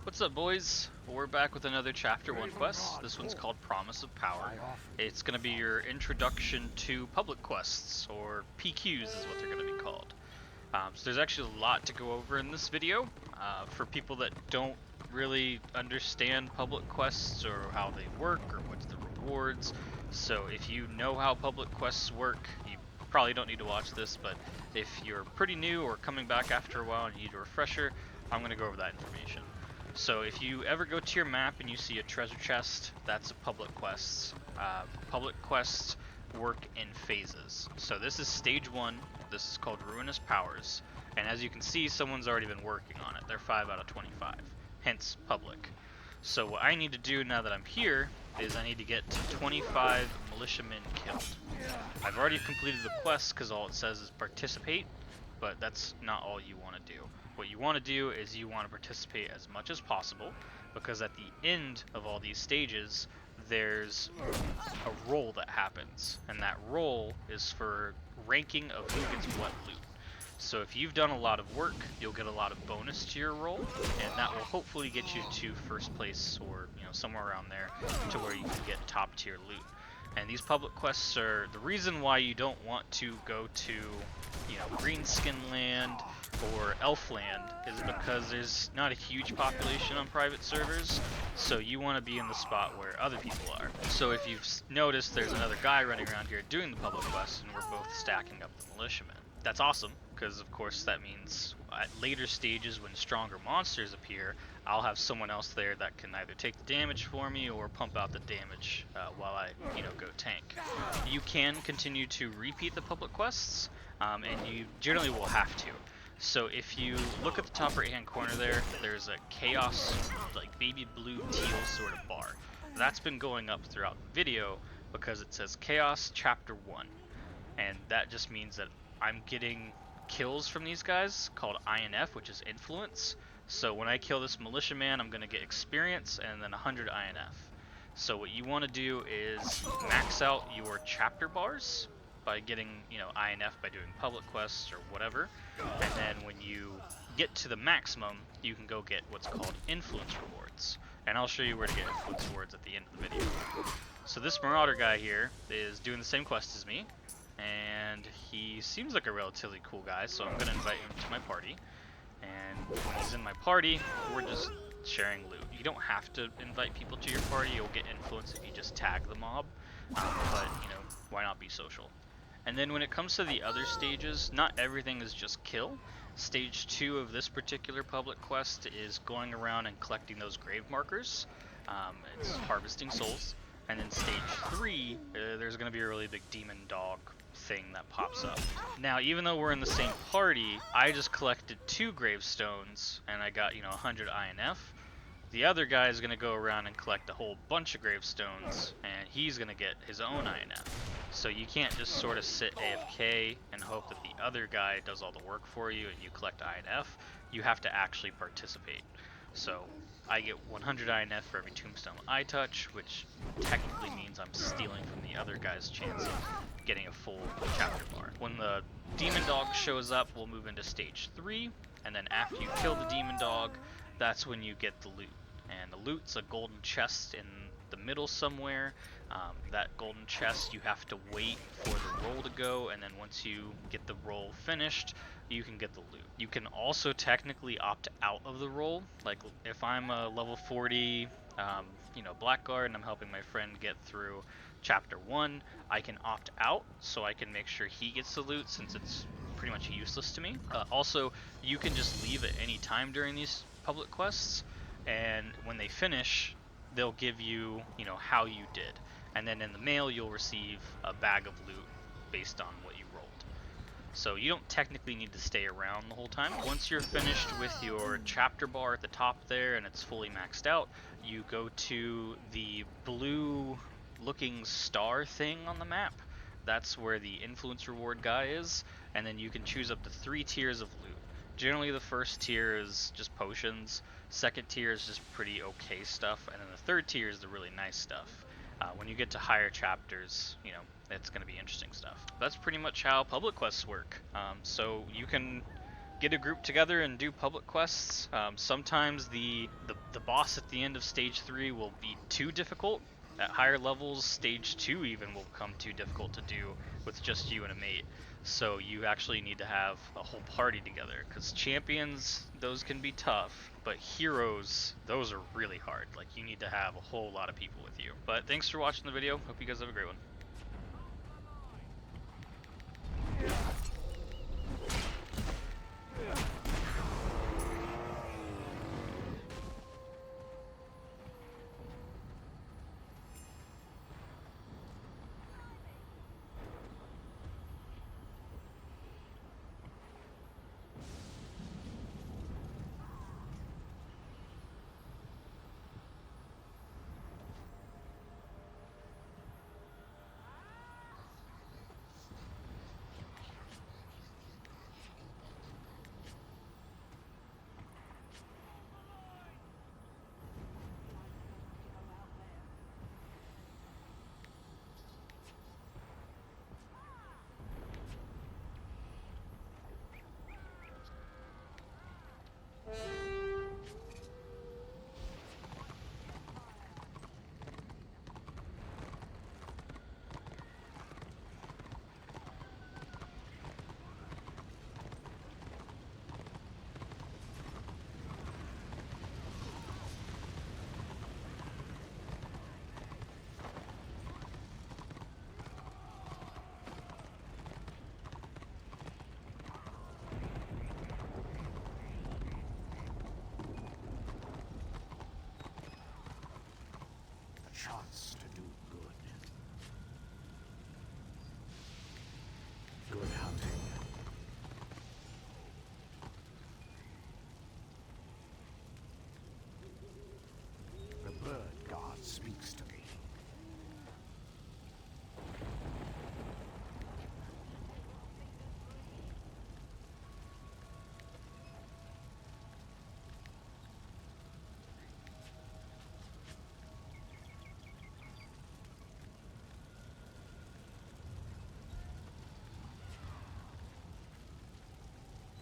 What's up, boys? We're back with another Chapter 1 quest. This one's called Promise of Power. It's going to be your introduction to public quests, or PQs is what they're going to be called. So there's actually a lot to go over in this video. For people that don't really understand public quests or how they work or what's the rewards. So if you know how public quests work, you probably don't need to watch this, but if you're pretty new or coming back after a while and you need a refresher, I'm going to go over that information. So if you ever go to your map and you see a treasure chest, that's a public quest. Public quests work in phases. So this is stage 1, this is called Ruinous Powers, and as you can see, someone's already been working on it. They're 5 out of 25, hence public. So what I need to do now that I'm here is I need to get to 25 militiamen killed. I've already completed the quest because all it says is participate, but that's not all you want to do. What you want to do is you want to participate as much as possible, because at the end of all these stages there's a roll that happens, and that roll is for ranking of who gets what loot. So if you've done a lot of work, you'll get a lot of bonus to your roll, and that will hopefully get you to first place, or somewhere around there, to where you can get top tier loot. And these public quests are the reason why you don't want to go to Greenskin Land or Elfland, is because there's not a huge population on private servers, so you want to be in the spot where other people are. So if you've noticed, there's another guy running around here doing the public quest, and we're both stacking up the militiamen. That's awesome, because of course that means at later stages when stronger monsters appear, I'll have someone else there that can either take the damage for me or pump out the damage while I go tank. You can continue to repeat the public quests, and you generally will have to. So if you look at the top right hand corner there, there's a chaos, like baby blue teal sort of bar. That's been going up throughout the video because it says Chaos Chapter 1. And that just means that I'm getting kills from these guys called INF, which is influence. So when I kill this militiaman, I'm going to get experience and then 100 INF. So what you want to do is max out your chapter bars by getting, INF by doing public quests or whatever. And then when you get to the maximum, you can go get what's called influence rewards. And I'll show you where to get influence rewards at the end of the video. So this Marauder guy here is doing the same quest as me, and he seems like a relatively cool guy, so I'm going to invite him to my party. And when he's in my party, we're just sharing loot. You don't have to invite people to your party, you'll get influence if you just tag the mob, but why not be social? And then when it comes to the other stages, not everything is just kill. Stage 2 of this particular public quest is going around and collecting those grave markers. It's harvesting souls. And then stage 3, there's going to be a really big demon dog thing that pops up. Now, even though we're in the same party, I just collected 2 gravestones, and I got, 100 INF. The other guy is going to go around and collect a whole bunch of gravestones, and he's going to get his own INF. So you can't just sort of sit AFK and hope that the other guy does all the work for you and you collect INF. You have to actually participate. So I get 100 INF for every tombstone I touch, which technically means I'm stealing from the other guy's chance of getting a full chapter bar. When the demon dog shows up, we'll move into stage 3, and then after you kill the demon dog, that's when you get the loot. And the loot's a golden chest in the middle somewhere. That golden chest, you have to wait for the roll to go, and then once you get the roll finished, you can get the loot. You can also technically opt out of the roll. Like if I'm a level 40, Blackguard, and I'm helping my friend get through chapter 1, I can opt out so I can make sure he gets the loot since it's pretty much useless to me. Also, you can just leave at any time during these public quests, and when they finish, they'll give you, how you did. And then in the mail, you'll receive a bag of loot based on what you rolled. So you don't technically need to stay around the whole time. Once you're finished with your chapter bar at the top there and it's fully maxed out, you go to the blue looking star thing on the map. That's where the influence reward guy is, and then you can choose up to 3 tiers of loot. Generally the first tier is just potions, second tier is just pretty okay stuff, and then the third tier is the really nice stuff. When you get to higher chapters, it's going to be interesting stuff. That's pretty much how public quests work. So you can get a group together and do public quests. Sometimes the boss at the end of stage 3 will be too difficult. At higher levels, stage 2 even will become too difficult to do with just you and a mate. So you actually need to have a whole party together, because champions, those can be tough, but heroes, those are really hard. Like, you need to have a whole lot of people with you. But thanks for watching the video. Hope you guys have a great one. Chance to do good. Good hunting. The bird god speaks to